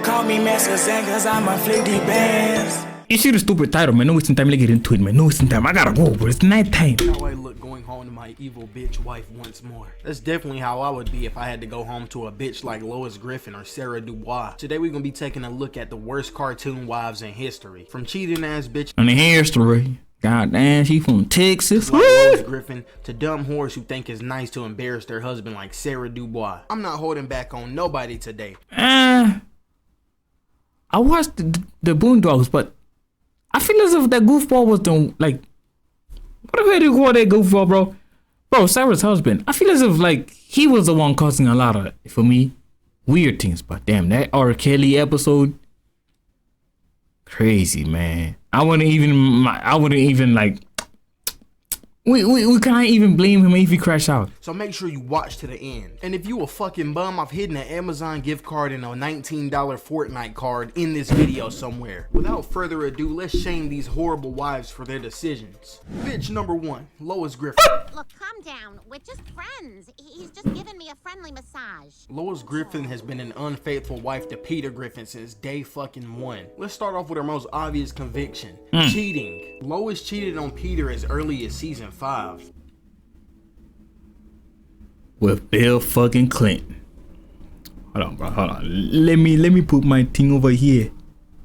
call me Master Zen cause I'm a flicky bands. You see the stupid title, man. No wasting time. Let's get into it, man. No wasting time. I gotta go, bro. It's night time. How I look going home to my evil bitch wife once more. That's definitely how I would be if I had to go home to a bitch like Lois Griffin or Sarah Dubois. Today we're gonna be taking a look at the worst cartoon wives in history. From cheating ass bitch on the history. God damn, she from Texas. Like Lois Griffin to dumb whores who think it's nice to embarrass their husband like Sarah Dubois. I'm not holding back on nobody today. I watched the Boondocks, but I feel as if that goofball was the, like, what the hell do you call that goofball, bro? Bro, Sarah's husband. I feel as if, like, he was the one causing a lot of, for me, weird things. But damn, that R. Kelly episode, crazy, man. I wouldn't even like, we can't even blame him if he crash out. So make sure you watch to the end. And if you a fucking bum, I've hidden an Amazon gift card and a $19 Fortnite card in this video somewhere. Without further ado, let's shame these horrible wives for their decisions. Bitch number 1, Lois Griffin. Look, calm down. We're just friends. He's just giving me a friendly massage. Lois Griffin has been an unfaithful wife to Peter Griffin since day fucking 1. Let's start off with our most obvious conviction. Cheating. Lois cheated on Peter as early as season 5. With Bill fucking Clinton. Hold on, bro. Hold on. Let me put my thing over here.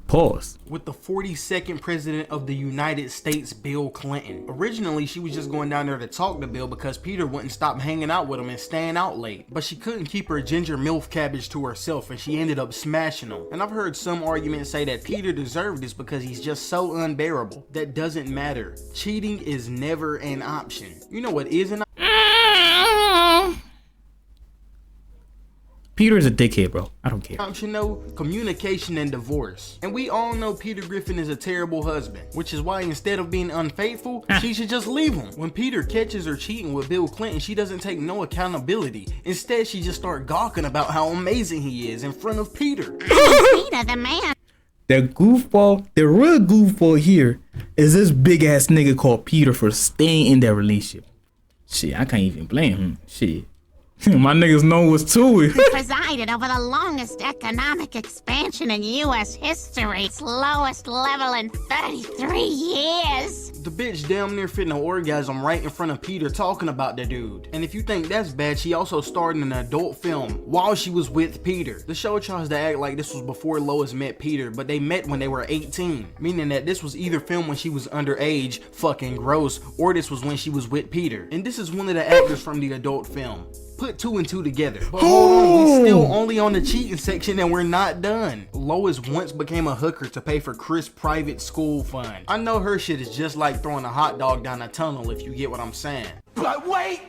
Pause. With the 42nd president of the United States, Bill Clinton. Originally, she was just going down there to talk to Bill because Peter wouldn't stop hanging out with him and staying out late. But she couldn't keep her ginger MILF cabbage to herself and she ended up smashing him. And I've heard some arguments say that Peter deserved this because he's just so unbearable. That doesn't matter. Cheating is never an option. You know what is an option? Peter is a dickhead, bro. I don't care. Option though, communication and divorce. And we all know Peter Griffin is a terrible husband, which is why instead of being unfaithful, she should just leave him. When Peter catches her cheating with Bill Clinton, she doesn't take no accountability. Instead, she just starts gawking about how amazing he is in front of Peter. Peter, the man. The goofball, the real goofball here is this big ass nigga called Peter for staying in that relationship. Shit, I can't even blame him. Shit. My niggas know it's Stewie. He presided over the longest economic expansion in U.S. history. Its lowest level in 33 years. The bitch damn near fitting an orgasm right in front of Peter talking about the dude. And if you think that's bad, she also starred in an adult film while she was with Peter. The show tries to act like this was before Lois met Peter, but they met when they were 18. Meaning that this was either filmed when she was underage, fucking gross, or this was when she was with Peter. And this is one of the actors from the adult film. Put 2 and 2 together. But hold on, we still only on the cheating section and we're not done. Lois once became a hooker to pay for Chris' private school fund. I know her shit is just like throwing a hot dog down a tunnel, if you get what I'm saying. But wait!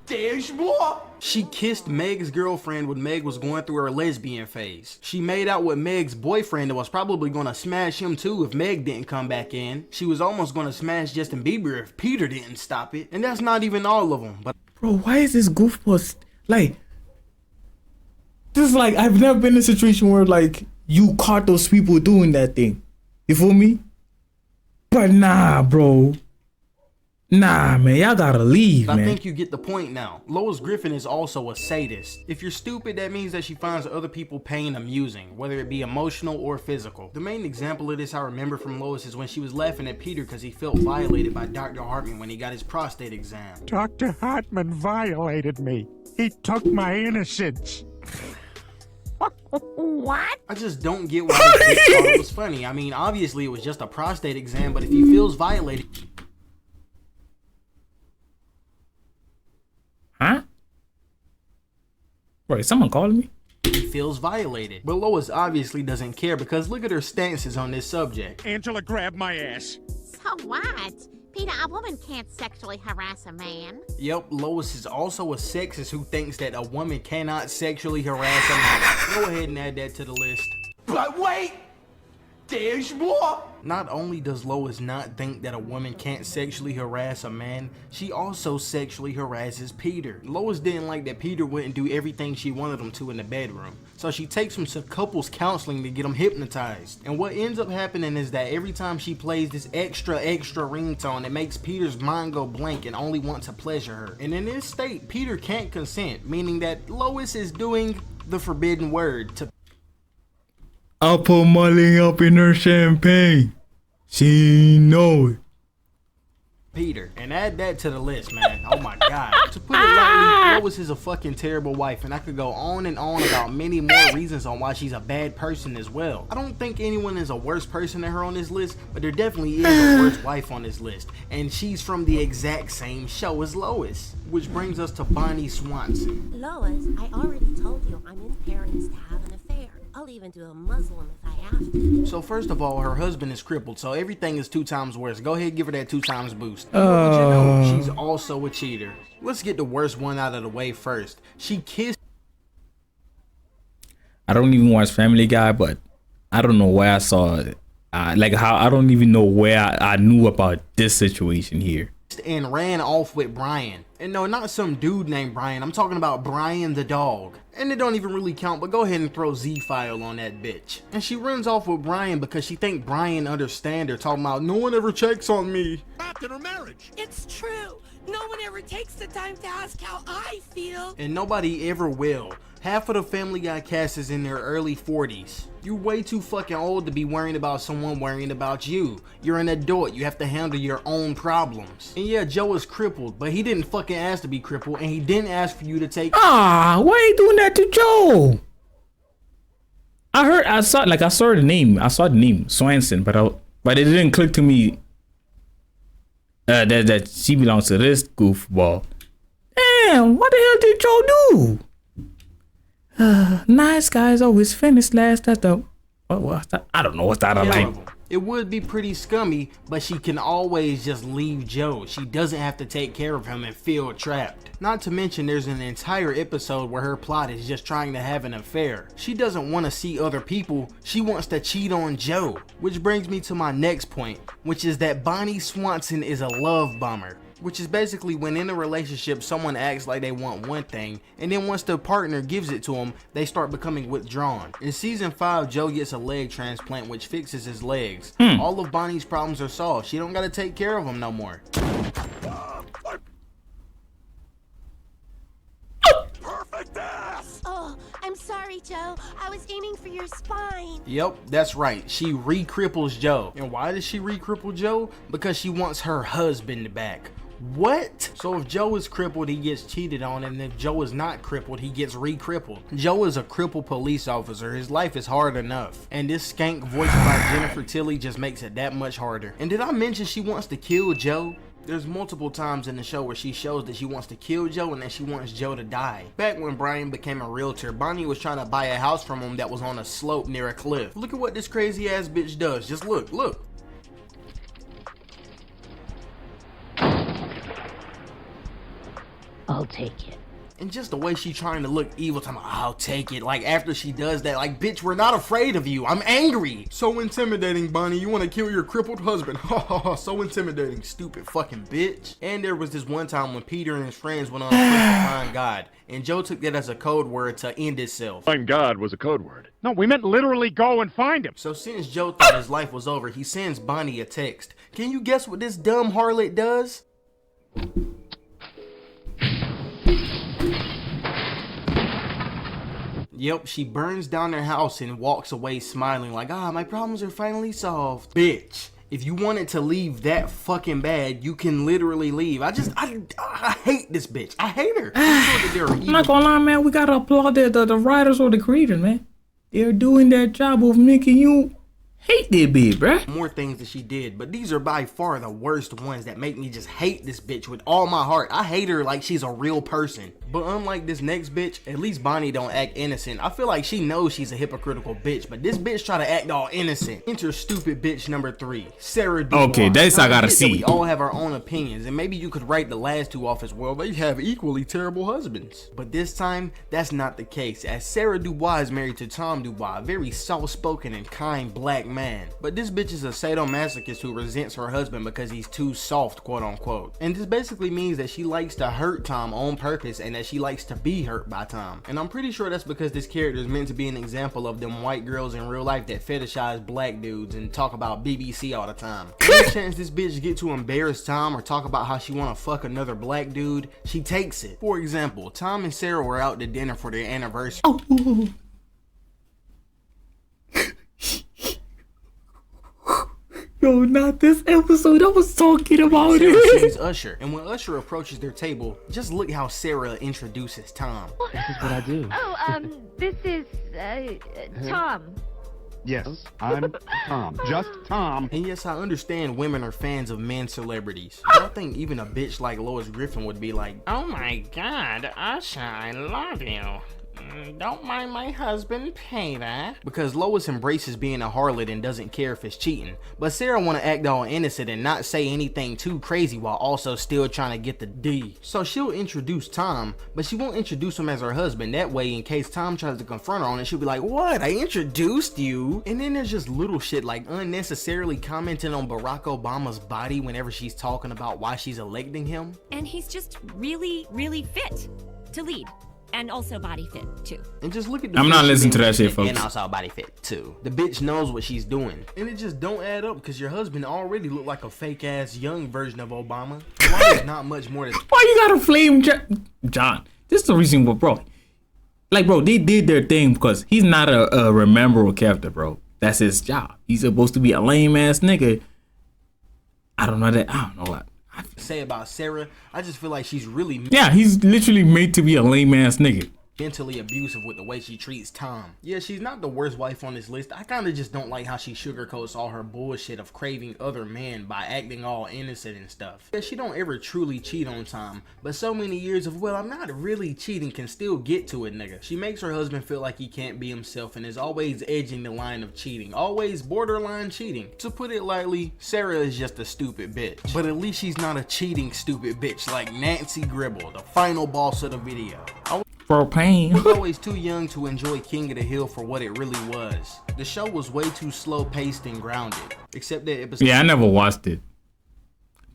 There's more! She kissed Meg's girlfriend when Meg was going through her lesbian phase. She made out with Meg's boyfriend and was probably gonna smash him too if Meg didn't come back in. She was almost gonna smash Justin Bieber if Peter didn't stop it. And that's not even all of them, but bro, why is this goofball like this is like I've never been in a situation where like you caught those people doing that thing. You feel me? But nah, bro. Nah, man, y'all gotta leave, man. I think you get the point now. Lois Griffin is also a sadist. If you're stupid, that means that she finds other people pain amusing, whether it be emotional or physical. The main example of this I remember from Lois is when she was laughing at Peter because he felt violated by Dr. Hartman when he got his prostate exam. Dr. Hartman violated me. He took my innocence. What? I just don't get why this bitch thought it was funny. I mean, obviously it was just a prostate exam, but if he feels violated... Huh? Bro, is someone calling me? He feels violated. But Lois obviously doesn't care because look at her stances on this subject. Angela grabbed my ass. So what? Peter, a woman can't sexually harass a man. Yep, Lois is also a sexist who thinks that a woman cannot sexually harass a man. Go ahead and add that to the list. But wait! There's more! Not only does Lois not think that a woman can't sexually harass a man, she also sexually harasses Peter. Lois didn't like that Peter wouldn't do everything she wanted him to in the bedroom, so she takes him to couples counseling to get him hypnotized. And what ends up happening is that every time she plays this extra ringtone, it makes Peter's mind go blank and only want to pleasure her. And in this state, Peter can't consent, meaning that Lois is doing the forbidden word to... I put my leg up in her champagne. She know it. Peter, and add that to the list, man. Oh my god. To put it lightly, Lois is a fucking terrible wife, and I could go on and on about many more reasons on why she's a bad person as well. I don't think anyone is a worse person than her on this list, but there definitely is a worse wife on this list, and she's from the exact same show as Lois. Which brings us to Bonnie Swanson. Lois, I already told you I'm in Paris to have an affair. I'll even do a Muslim if I have to. So first of all, her husband is crippled, so everything is 2 times worse. Go ahead, give her that 2 times boost. But you know, she's also a cheater. Let's get the worst one out of the way first. She kissed. I don't even watch Family Guy, but I don't know where I saw it. Like how I don't even know where I knew about this situation here. And ran off with Brian. And no, not some dude named Brian. I'm talking about Brian the dog. And it don't even really count, but go ahead and throw Z-File on that bitch. And she runs off with Brian because she think Brian understand her, talking about no one ever checks on me. After her marriage. It's true. No one ever takes the time to ask how I feel. And nobody ever will. Half of the Family Guy cast is in their early 40s. You're way too fucking old to be worrying about someone worrying about you. You're an adult, you have to handle your own problems. And yeah, Joe is crippled, but he didn't fucking ask to be crippled, and he didn't ask for you to take— why are you doing that to Joe? I saw the name, Swanson, but it didn't click to me that she belongs to this goofball. Damn, what the hell did Joe do? Nice guys always finish last at the— I don't know what's that like. It would be pretty scummy, but she can always just leave Joe. She doesn't have to take care of him and feel trapped. Not to mention there's an entire episode where her plot is just trying to have an affair. She doesn't want to see other people, she wants to cheat on Joe. Which brings me to my next point, which is that Bonnie Swanson is a love bomber. Which is basically when in a relationship someone acts like they want one thing, and then once the partner gives it to them, they start becoming withdrawn. In season 5, Joe gets a leg transplant which fixes his legs. All of Bonnie's problems are solved. She don't gotta take care of them no more. Perfect ass! Oh, I'm sorry, Joe. I was aiming for your spine. Yep, that's right. She re-cripples Joe. And why does she re-cripple Joe? Because she wants her husband back. What? So if Joe is crippled, he gets cheated on, and if Joe is not crippled, he gets re-crippled. Joe is a crippled police officer. His life is hard enough. And this skank voiced by Jennifer Tilly just makes it that much harder. And did I mention she wants to kill Joe? There's multiple times in the show where she shows that she wants to kill Joe and that she wants Joe to die. Back when Brian became a realtor, Bonnie was trying to buy a house from him that was on a slope near a cliff. Look at what this crazy ass bitch does. Just look. I'll take it. And just the way she trying to look evil, talking about, I'll take it. Like after she does that, like, bitch, we're not afraid of you. I'm angry. So intimidating, Bonnie. You want to kill your crippled husband. So intimidating, stupid fucking bitch. And there was this one time when Peter and his friends went on a quest to find God. And Joe took that as a code word to end itself. Find God was a code word. No, we meant literally go and find him. So since Joe thought his life was over, he sends Bonnie a text. Can you guess what this dumb harlot does? Yep, she burns down their house and walks away smiling like, my problems are finally solved. Bitch, if you wanted to leave that fucking bad, you can literally leave. I hate this bitch. I hate her. I'm not gonna lie, man. We gotta applaud the writers or the creators, man. They're doing their job of making you hate that bitch, bruh. More things that she did, but these are by far the worst ones that make me just hate this bitch with all my heart. I hate her like she's a real person. But unlike this next bitch, at least Bonnie don't act innocent. I feel like she knows she's a hypocritical bitch, but this bitch try to act all innocent. Enter stupid bitch number 3, Sarah Dubois. Okay, that's I gotta see. We all have our own opinions, and maybe you could write the last 2 off as well. They have equally terrible husbands. But this time, that's not the case, as Sarah Dubois is married to Tom Dubois, a very soft-spoken and kind black man. But this bitch is a sadomasochist who resents her husband because he's too soft, quote unquote. And this basically means that she likes to hurt Tom on purpose and that she likes to be hurt by Tom. And I'm pretty sure that's because this character is meant to be an example of them white girls in real life that fetishize black dudes and talk about BBC all the time. Any chance this bitch get to embarrass Tom or talk about how she wanna fuck another black dude, she takes it. For example, Tom and Sarah were out to dinner for their anniversary. Bro, not this episode. I was talking about Sarah it. sees Usher, and when Usher approaches their table, just look how Sarah introduces Tom. This is what I do. Oh, this is, Tom. Yes, I'm Tom. Just Tom. And yes, I understand women are fans of men celebrities. I don't think even a bitch like Lois Griffin would be like, oh my god, Usher, I love you. Don't mind my husband, Peter. Because Lois embraces being a harlot and doesn't care if it's cheating. But Sarah want to act all innocent and not say anything too crazy while also still trying to get the D. So she'll introduce Tom, but she won't introduce him as her husband. That way, in case Tom tries to confront her on it, she'll be like, what? I introduced you? And then there's just little shit like unnecessarily commenting on Barack Obama's body whenever she's talking about why she's electing him. And he's just really, really fit to lead. And also body fit too. And just look at the I'm not listening to that shit, folks. And also body fit too. The bitch knows what she's doing. And it just don't add up because your husband already looked like a fake ass young version of Obama. Why there's not much more to Why you gotta flame John? This is the reason why, bro. Like, bro, they did their thing because he's not a rememberable character, bro. That's his job. He's supposed to be a lame ass nigga. I don't know what. say about Sarah. I just feel like she's really he's literally made to be a lame ass nigga. mentally abusive with the way she treats Tom. Yeah, she's not the worst wife on this list. I kind of just don't like how she sugarcoats all her bullshit of craving other men by acting all innocent and stuff. Yeah, she don't ever truly cheat on Tom, but so many years of, well, I'm not really cheating can still get to it, nigga. She makes her husband feel like he can't be himself and is always edging the line of cheating, always borderline cheating. To put it lightly, Sarah is just a stupid bitch. But at least she's not a cheating stupid bitch like Nancy Gribble, the final boss of the video. Propane. Was always too young to enjoy King of the Hill for what it really was. The show was way too slow paced and grounded. Except that episode. Yeah, I never watched it.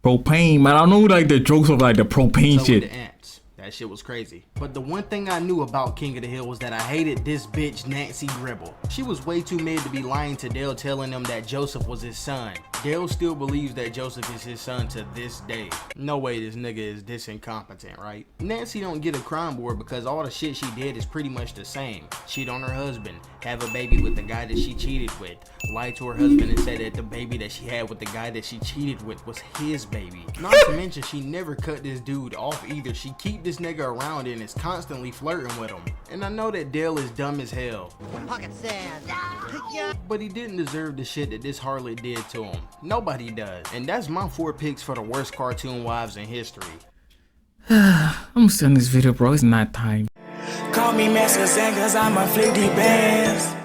Propane, man. I know like the jokes of like the propane shit. The ants. That shit was crazy. But the one thing I knew about King of the Hill was that I hated this bitch Nancy Gribble. She was way too mad to be lying to Dale, telling them that Joseph was his son. Dale still believes that Joseph is his son to this day. No way this nigga is this incompetent, right? Nancy don't get a crime board because all the shit she did is pretty much the same. Cheat on her husband, have a baby with the guy that she cheated with, lie to her husband and say that the baby that she had with the guy that she cheated with was his baby. Not to mention she never cut this dude off either. She keep this nigga around and is constantly flirting with him. And I know that Dale is dumb as hell. Pocket sand. But he didn't deserve the shit that this harlot did to him. Nobody does. And that's my 4 picks for the worst cartoon wives in history. I'm gonna send this video, bro. It's not time. Call me Master Zen cause I'm a flick deep bands.